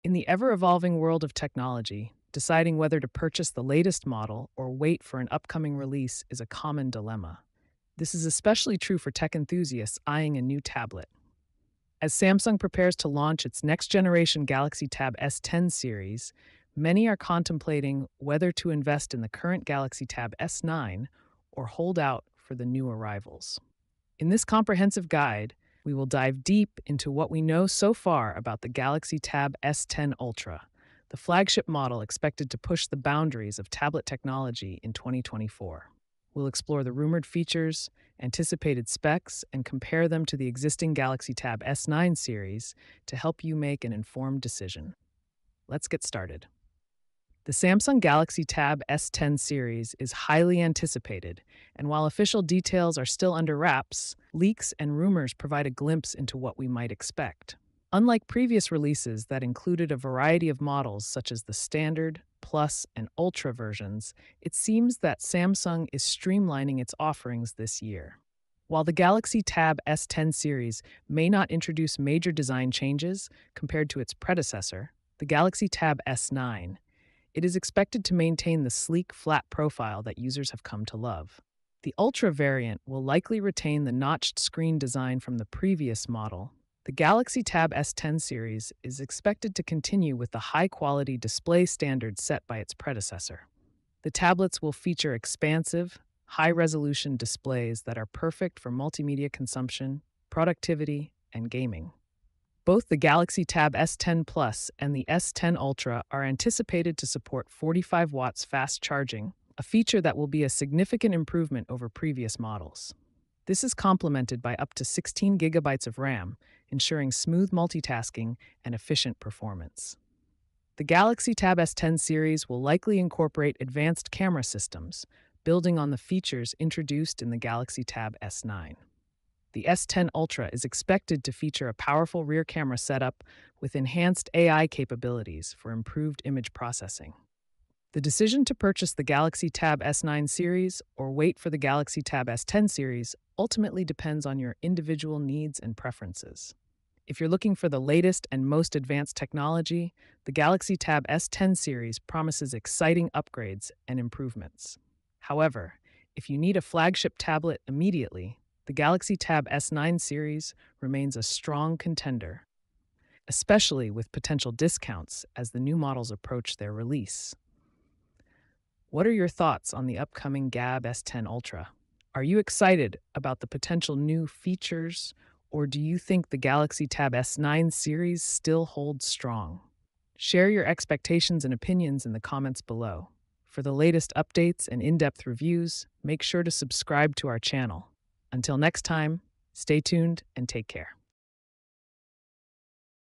In the ever-evolving world of technology, deciding whether to purchase the latest model or wait for an upcoming release is a common dilemma. This is especially true for tech enthusiasts eyeing a new tablet. As Samsung prepares to launch its next-generation Galaxy Tab S10 series, many are contemplating whether to invest in the current Galaxy Tab S9 or hold out for the new arrivals. In this comprehensive guide, we will dive deep into what we know so far about the Galaxy Tab S10 Ultra, the flagship model expected to push the boundaries of tablet technology in 2024. We'll explore the rumored features, anticipated specs, and compare them to the existing Galaxy Tab S9 series to help you make an informed decision. Let's get started. The Samsung Galaxy Tab S10 series is highly anticipated, and while official details are still under wraps, leaks and rumors provide a glimpse into what we might expect. Unlike previous releases that included a variety of models such as the Standard, Plus, and Ultra versions, it seems that Samsung is streamlining its offerings this year. While the Galaxy Tab S10 series may not introduce major design changes compared to its predecessor, the Galaxy Tab S9, it is expected to maintain the sleek, flat profile that users have come to love. The Ultra variant will likely retain the notched screen design from the previous model. The Galaxy Tab S10 series is expected to continue with the high-quality display standards set by its predecessor. The tablets will feature expansive, high-resolution displays that are perfect for multimedia consumption, productivity, and gaming. Both the Galaxy Tab S10 Plus and the S10 Ultra are anticipated to support 45 watts fast charging, a feature that will be a significant improvement over previous models. This is complemented by up to 16 gigabytes of RAM, ensuring smooth multitasking and efficient performance. The Galaxy Tab S10 series will likely incorporate advanced camera systems, building on the features introduced in the Galaxy Tab S9. The S10 Ultra is expected to feature a powerful rear camera setup with enhanced AI capabilities for improved image processing. The decision to purchase the Galaxy Tab S9 series or wait for the Galaxy Tab S10 series ultimately depends on your individual needs and preferences. If you're looking for the latest and most advanced technology, the Galaxy Tab S10 series promises exciting upgrades and improvements. However, if you need a flagship tablet immediately, the Galaxy Tab S9 series remains a strong contender, especially with potential discounts as the new models approach their release. What are your thoughts on the upcoming Gab S10 Ultra? Are you excited about the potential new features, or do you think the Galaxy Tab S9 series still holds strong? Share your expectations and opinions in the comments below. For the latest updates and in-depth reviews, make sure to subscribe to our channel. Until next time, stay tuned and take care.